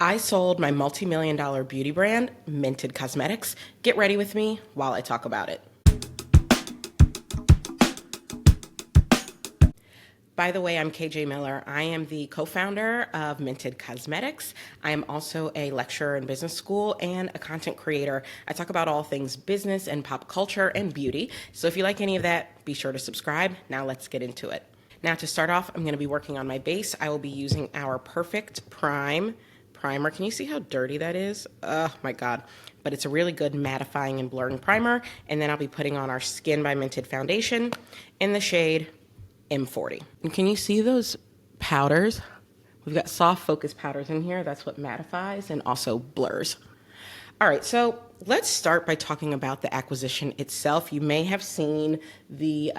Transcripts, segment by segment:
I sold my multi-million dollar beauty brand, Mented Cosmetics. Get ready with me while I talk about it. By the way, I'm KJ Miller. I am the co-founder of Mented Cosmetics. I am also a lecturer in business school and a content creator. I talk about all things business and pop culture and beauty. So if you like any of that, be sure to subscribe. Now let's get into it. Now to start off, I'm going to be working on my base. I will be using our Perfect Prime primer. Can you see how dirty that is? Oh my God. But it's a really good mattifying and blurring primer. And then I'll be putting on our Skin by Mented foundation in the shade M40. And can you see those powders? We've got soft focus powders in here. That's what mattifies and also blurs. All right, so let's start by talking about the acquisition itself. You may have seen the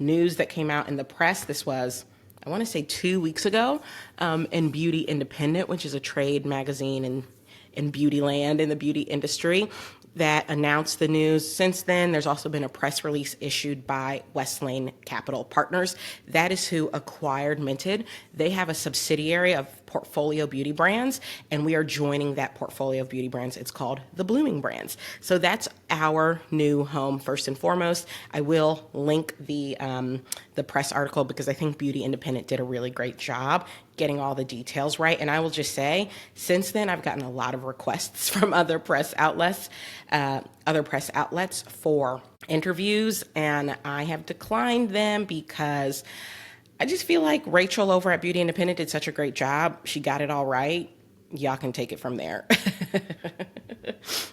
news that came out in the press. This was, I want to say 2 weeks ago, in Beauty Independent, which is a trade magazine in beauty land, in the beauty industry, that announced the news. Since then, there's also been a press release issued by Westlane Capital Partners. That is who acquired Mented. They have a subsidiary of Portfolio Beauty Brands, and we are joining that portfolio of beauty brands. It's called the Blooming Brands. So that's our new home first and foremost. I will link the press article because I think Beauty Independent did a really great job getting all the details right. And I will just say, since then, I've gotten a lot of requests from other press outlets for interviews, and I have declined them because I just feel like Rachel over at Beauty Independent did such a great job. She got it all right. Y'all can take it from there.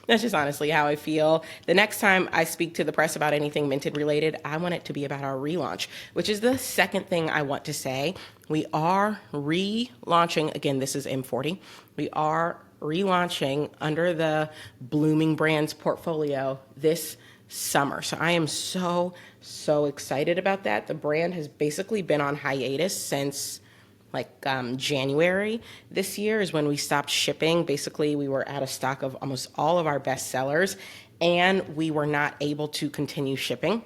That's just honestly how I feel. The next time I speak to the press about anything Mented related, I want it to be about our relaunch, which is the second thing I want to say. We are relaunching, again, this is M40. We are relaunching under the Blooming Brands portfolio this summer. So I am so excited about that. The brand has basically been on hiatus since January this year is when we stopped shipping. Basically, we were out of stock of almost all of our best sellers, and we were not able to continue shipping.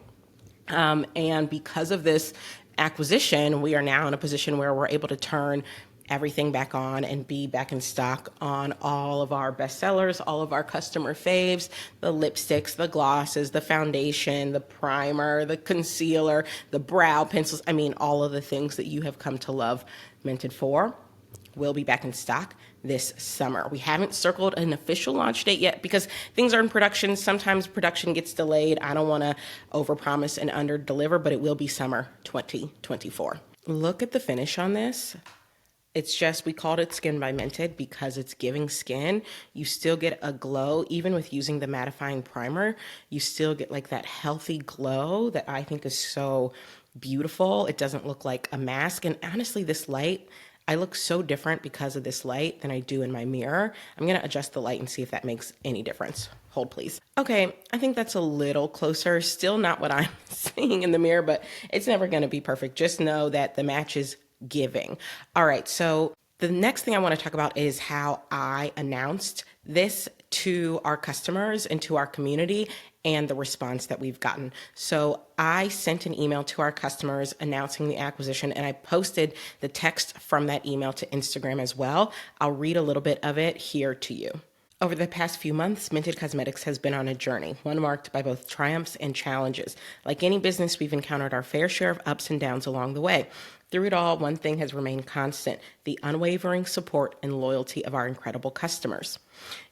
And because of this acquisition, we are now in a position where we're able to turn everything back on and be back in stock on all of our best sellers, all of our customer faves, the lipsticks, the glosses, the foundation, the primer, the concealer, the brow pencils. I mean, all of the things that you have come to love Mented for will be back in stock this summer. We haven't circled an official launch date yet because things are in production. Sometimes production gets delayed. I don't want to overpromise and underdeliver, but it will be summer 2024. Look at the finish on this. It's just, we called it Skin by Mented because it's giving skin. You still get a glow, even with using the mattifying primer, you still get like that healthy glow that I think is so beautiful. It doesn't look like a mask. And honestly, this light, I look so different because of this light than I do in my mirror. I'm gonna adjust the light and see if that makes any difference. Hold please. Okay, I think that's a little closer. Still not what I'm seeing in the mirror, but it's never gonna be perfect. Just know that the match is giving. All right, so the next thing I want to talk about is how I announced this to our customers and to our community and the response that we've gotten. So I sent an email to our customers announcing the acquisition, and I posted the text from that email to Instagram as well. I'll read a little bit of it here to you. Over the past few months, Mented Cosmetics has been on a journey, one marked by both triumphs and challenges. Like any business, we've encountered our fair share of ups and downs along the way. Through it all, one thing has remained constant: the unwavering support and loyalty of our incredible customers.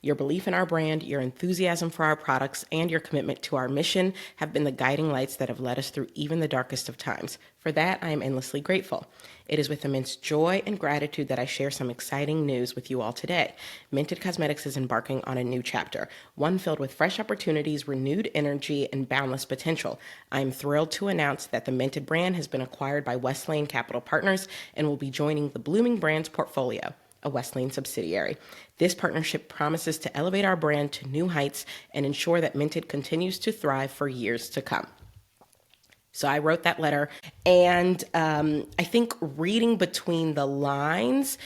Your belief in our brand, your enthusiasm for our products, and your commitment to our mission have been the guiding lights that have led us through even the darkest of times. For that, I am endlessly grateful. It is with immense joy and gratitude that I share some exciting news with you all today. Mented Cosmetics is embarking on a new chapter, one filled with fresh opportunities, renewed energy, and boundless potential. I am thrilled to announce that the Mented brand has been acquired by Westlane Capital Partners and will be joining the Blooming Brands portfolio, a Westlane subsidiary. This partnership promises to elevate our brand to new heights and ensure that Mented continues to thrive for years to come. So I wrote that letter, and I think reading between the lines,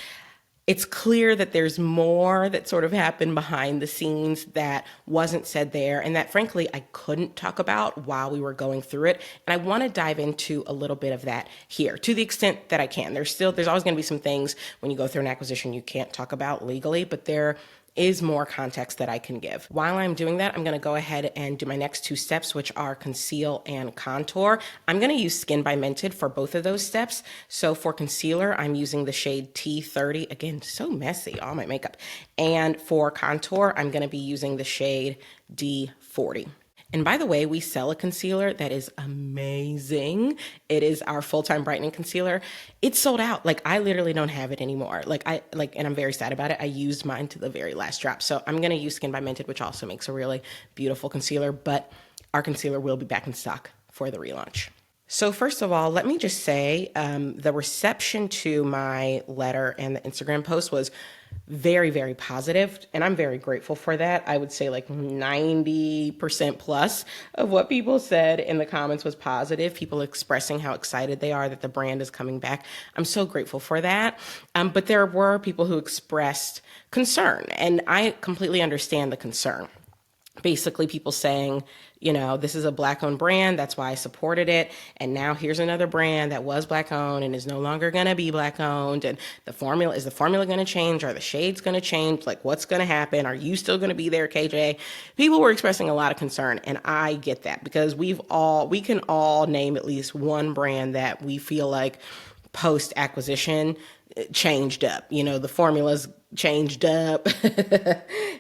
it's clear that there's more that sort of happened behind the scenes that wasn't said there, and that frankly I couldn't talk about while we were going through it. And I want to dive into a little bit of that here to the extent that I can. There's always going to be some things when you go through an acquisition you can't talk about legally, but there is more context that I can give. While I'm doing that, I'm gonna go ahead and do my next two steps, which are conceal and contour. I'm gonna use Skin by Mented for both of those steps. So for concealer, I'm using the shade T30. Again, so messy, all my makeup. And for contour, I'm gonna be using the shade D40. And by the way, we sell a concealer that is amazing. It is our full-time brightening concealer. It's sold out. Like, I literally don't have it anymore. And I'm very sad about it. I used mine to the very last drop. So I'm gonna use Skin by Mented, which also makes a really beautiful concealer, but our concealer will be back in stock for the relaunch. So first of all, let me just say the reception to my letter and the Instagram post was very, very positive, and I'm very grateful for that. I would say like 90% plus of what people said in the comments was positive, people expressing how excited they are that the brand is coming back. I'm so grateful for that. But there were people who expressed concern, and I completely understand the concern. Basically people saying, you know, this is a Black-owned brand, that's why I supported it, and now here's another brand that was Black-owned and is no longer going to be Black-owned, and is the formula going to change? Are the shades going to change? Like, what's going to happen? Are you still going to be there, KJ? People were expressing a lot of concern, and I get that, because we can all name at least one brand that we feel like post-acquisition changed up. You know, the formulas changed up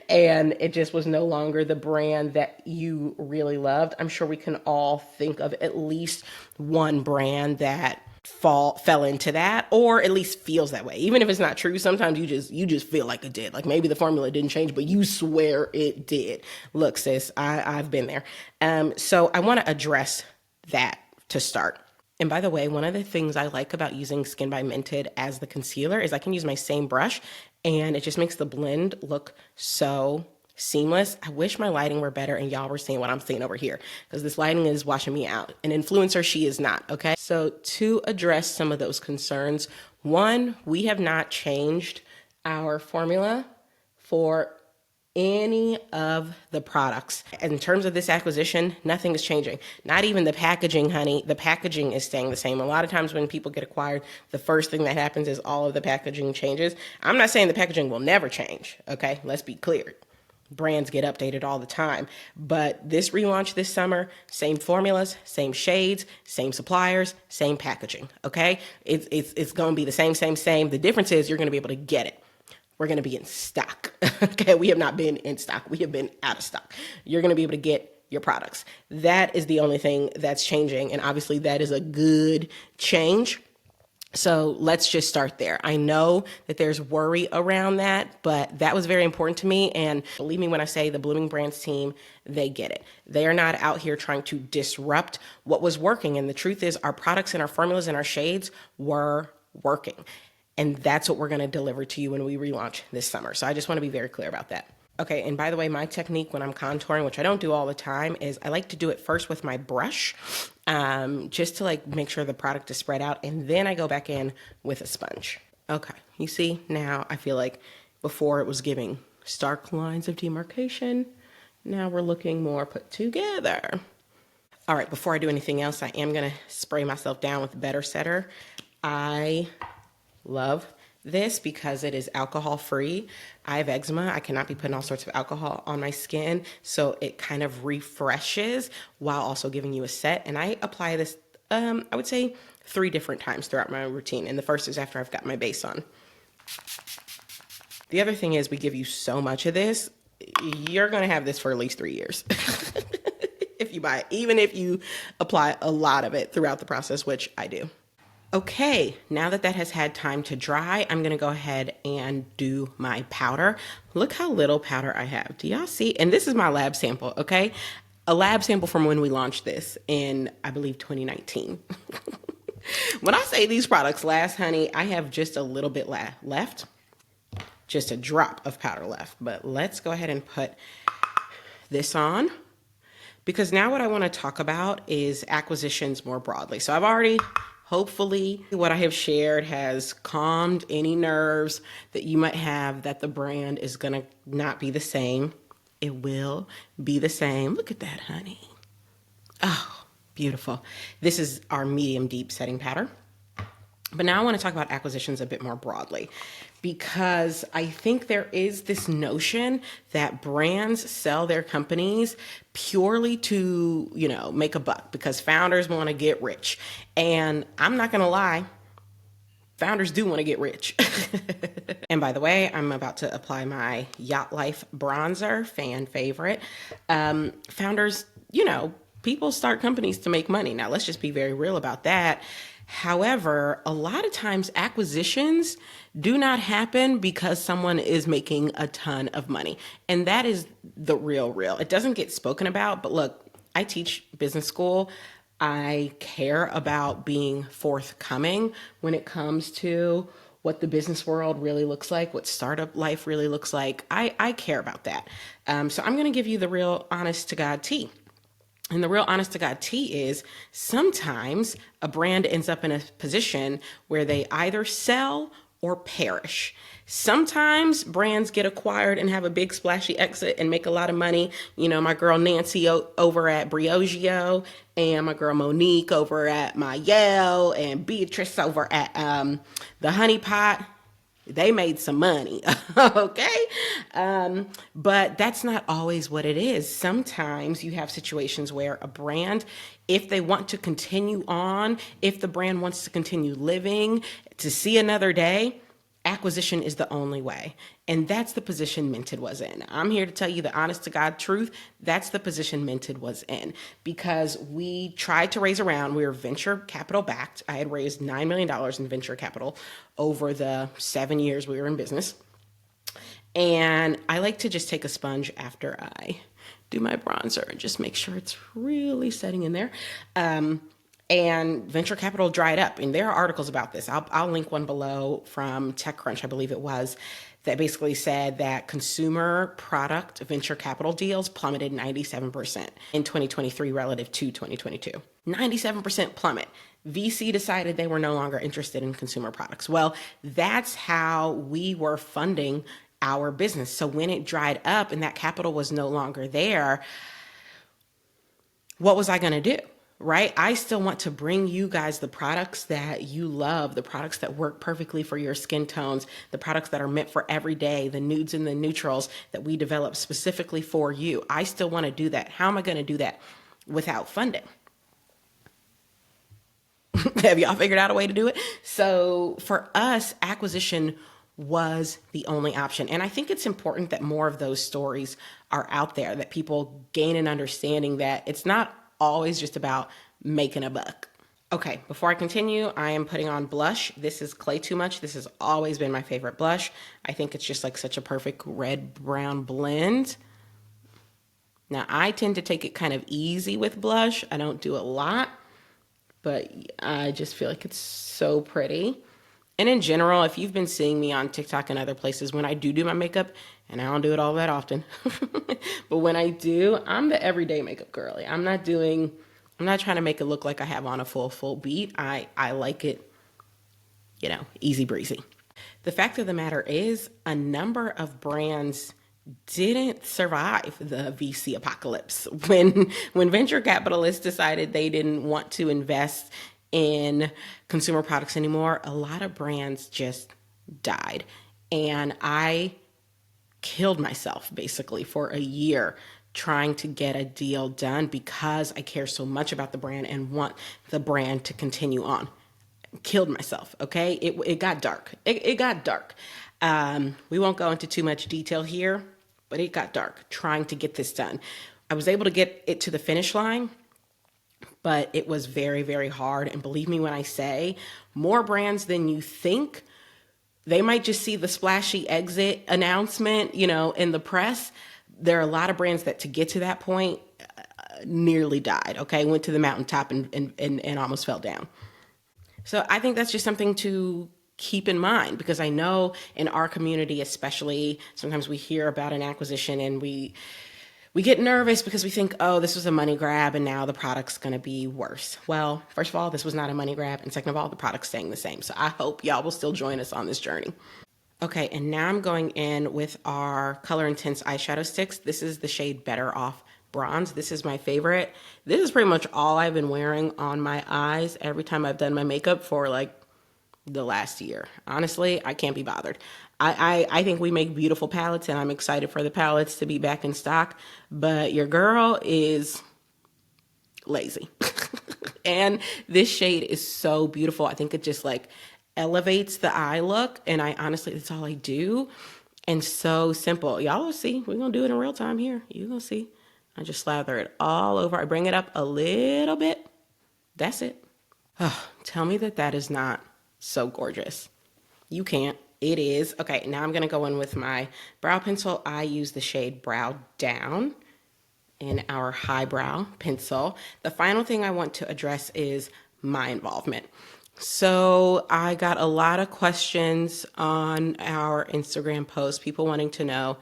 and it just was no longer the brand that you really loved. I'm sure we can all think of at least one brand that fell into that, or at least feels that way. Even if it's not true, sometimes you just feel like it did. Like, maybe the formula didn't change, but you swear it did. Look, sis, I've been there. So I want to address that to start. And by the way, one of the things I like about using Skin by Mented as the concealer is I can use my same brush and it just makes the blend look so seamless. I wish my lighting were better and y'all were seeing what I'm seeing over here, because this lighting is washing me out. An influencer, she is not, okay? So to address some of those concerns, one, we have not changed our formula for any of the products. In terms of this acquisition, nothing is changing. Not even the packaging, honey. The packaging is staying the same. A lot of times when people get acquired, the first thing that happens is all of the packaging changes. I'm not saying the packaging will never change, okay? Let's be clear. Brands get updated all the time. But this relaunch this summer, same formulas, same shades, same suppliers, same packaging, okay? It's going to be the same. The difference is you're going to be able to get it. We're going to be in stock. Okay, we have not been in stock. We have been out of stock. You're going to be able to get your products. That is the only thing that's changing. And obviously that is a good change. So let's just start there. I know that there's worry around that, but that was very important to me. And believe me when I say the Blooming Brands team, they get it. They are not out here trying to disrupt what was working. And the truth is our products and our formulas and our shades were working. And that's what we're going to deliver to you when we relaunch this summer. So I just want to be very clear about that. Okay, and by the way, my technique when I'm contouring, which I don't do all the time, is I like to do it first with my brush, just to like make sure the product is spread out, and then I go back in with a sponge. Okay, you see, now I feel like before it was giving stark lines of demarcation. Now we're looking more put together. All right, before I do anything else, I am going to spray myself down with Better Setter. I love this because it is alcohol free. I have eczema. I cannot be putting all sorts of alcohol on my skin. So it kind of refreshes while also giving you a set. And I apply this, I would say 3 different times throughout my routine. And the first is after I've got my base on. The other thing is we give you so much of this, you're going to have this for at least 3 years. If you buy it, even if you apply a lot of it throughout the process, which I do. Okay, now that that has had time to dry, I'm gonna go ahead and do my powder. Look how little powder I have. Do y'all see? And this is my lab sample, okay? A lab sample from when we launched this in, I believe, 2019. When I say these products last, honey, I have just a little bit left. Just a drop of powder left. But let's go ahead and put this on, because now what I want to talk about is acquisitions more broadly. So I've already Hopefully, what I have shared has calmed any nerves that you might have that the brand is going to not be the same. It will be the same. Look at that, honey. Oh, beautiful. This is our medium deep setting powder. But now I want to talk about acquisitions a bit more broadly, because I think there is this notion that brands sell their companies purely to, make a buck, because founders want to get rich. And I'm not going to lie, founders do want to get rich. And by the way, I'm about to apply my Yacht Life bronzer, fan favorite. Founders, people start companies to make money. Now, let's just be very real about that. However, a lot of times acquisitions do not happen because someone is making a ton of money. And that is the real. It doesn't get spoken about, but look, I teach business school. I care about being forthcoming when it comes to what the business world really looks like, what startup life really looks like. I care about that. So I'm going to give you the real honest to God tea. And the real honest to God tea is sometimes a brand ends up in a position where they either sell or perish. Sometimes brands get acquired and have a big splashy exit and make a lot of money. My girl Nancy over at Briogeo, and my girl Monique over at Mayel, and Beatrice over at the Honey Pot. They made some money, okay? But that's not always what it is. Sometimes you have situations where a brand, if they want to continue on, if the brand wants to continue living, to see another day, acquisition is the only way. And that's the position Mented was in. I'm here to tell you the honest to God truth. That's the position Mented was in, because we tried to raise a round. We were venture capital backed. I had raised $9 million in venture capital over the 7 years we were in business. And I like to just take a sponge after I do my bronzer and just make sure it's really setting in there. And venture capital dried up. And there are articles about this. I'll link one below from TechCrunch, I believe it was, that basically said that consumer product venture capital deals plummeted 97% in 2023 relative to 2022. 97% plummet. VC decided they were no longer interested in consumer products. Well, that's how we were funding our business. So when it dried up and that capital was no longer there, what was I going to do? Right? I still want to bring you guys the products that you love, the products that work perfectly for your skin tones, the products that are meant for every day, the nudes and the neutrals that we develop specifically for you. I still want to do that. How am I going to do that without funding? Have y'all figured out a way to do it? So for us, acquisition was the only option. And I think it's important that more of those stories are out there, that people gain an understanding that it's not always just about making a buck. Okay, before I continue, I am putting on blush. This is Clay Too Much. This has always been my favorite blush. I think it's just like such a perfect red-brown blend. Now, I tend to take it kind of easy with blush. I don't do a lot, but I just feel like it's so pretty. And in general, if you've been seeing me on TikTok and other places, when I do my makeup, and I don't do it all that often, but when I do, I'm the everyday makeup girly. I'm not trying to make it look like I have on a full beat. I like it, easy breezy. The fact of the matter is, a number of brands didn't survive the VC apocalypse. When venture capitalists decided they didn't want to invest in consumer products anymore, a lot of brands just died. And I killed myself basically for a year trying to get a deal done because I care so much about the brand and want the brand to continue on. Killed myself, okay? It got dark. It got dark. We won't go into too much detail here, but it got dark trying to get this done. I was able to get it to the finish line, but it was very, very hard. And believe me when I say, more brands than you think, they might just see the splashy exit announcement, in the press. There are a lot of brands that to get to that point nearly died, okay? Went to the mountaintop and almost fell down. So I think that's just something to keep in mind, because I know in our community especially, sometimes we hear about an acquisition and we we get nervous because we think, oh, this was a money grab and now the product's going to be worse. Well, first of all, this was not a money grab. And second of all, the product's staying the same. So I hope y'all will still join us on this journey. Okay, and now I'm going in with our Color Intense eyeshadow sticks. This is the shade Better Off Bronze. This is my favorite. This is pretty much all I've been wearing on my eyes every time I've done my makeup for like the last year. Honestly, I can't be bothered. I think we make beautiful palettes, and I'm excited for the palettes to be back in stock, but your girl is lazy. And this shade is so beautiful. I think it just like elevates the eye look, and I honestly, that's all I do. And so simple. Y'all will see. We're going to do it in real time here. You're going to see. I just slather it all over. I bring it up a little bit. That's it. Oh, tell me that that is not so gorgeous. You can't. It is. Okay, now I'm going to go in with my brow pencil. I use the shade Brow Down in our highbrow pencil. The final thing I want to address is my involvement. So I got a lot of questions on our Instagram post, people wanting to know,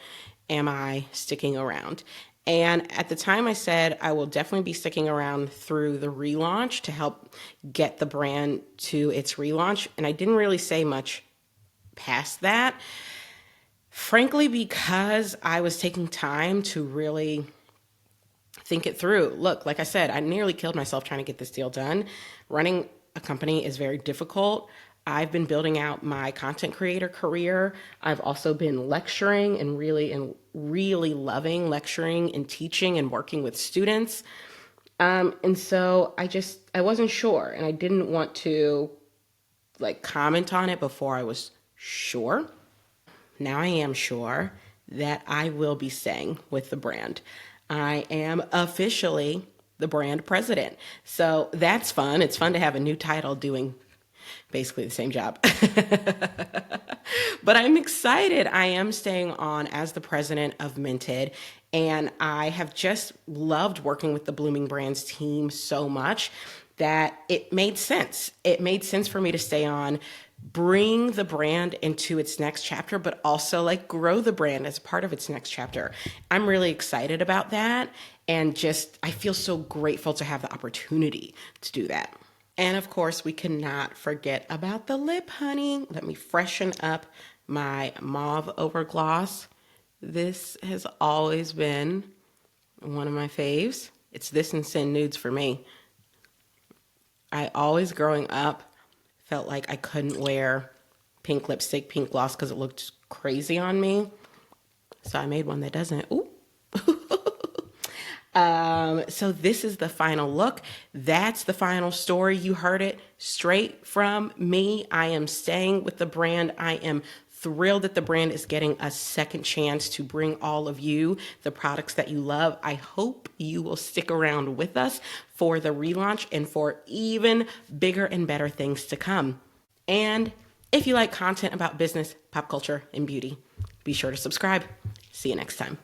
am I sticking around? And at the time I said I will definitely be sticking around through the relaunch to help get the brand to its relaunch. And I didn't really say much past that, frankly, because I was taking time to really think it through. Look, like I said, I nearly killed myself trying to get this deal done. Running a company is very difficult. I've been building out my content creator career. I've also been lecturing and really loving lecturing and teaching and working with students. And so I wasn't sure, and I didn't want to like comment on it before I was sure. Now I am sure that I will be staying with the brand. I am officially the brand president. So that's fun. It's fun to have a new title doing basically the same job. But I'm excited. I am staying on as the president of Mented, and I have just loved working with the Blooming Brands team so much that it made sense. It made sense for me to stay on, bring the brand into its next chapter, but also like grow the brand as part of its next chapter. I'm really excited about that. And just, I feel so grateful to have the opportunity to do that. And of course, we cannot forget about the lip, honey. Let me freshen up my mauve over gloss. This has always been one of my faves. It's this and Sin Nudes for me. I always, growing up, felt like I couldn't wear pink lipstick, pink gloss because it looked crazy on me. So I made one that doesn't. Ooh. So this is the final look. That's the final story. You heard it straight from me. I am staying with the brand. I am thrilled that the brand is getting a second chance to bring all of you the products that you love. I hope you will stick around with us for the relaunch and for even bigger and better things to come. And if you like content about business, pop culture, and beauty, be sure to subscribe. See you next time.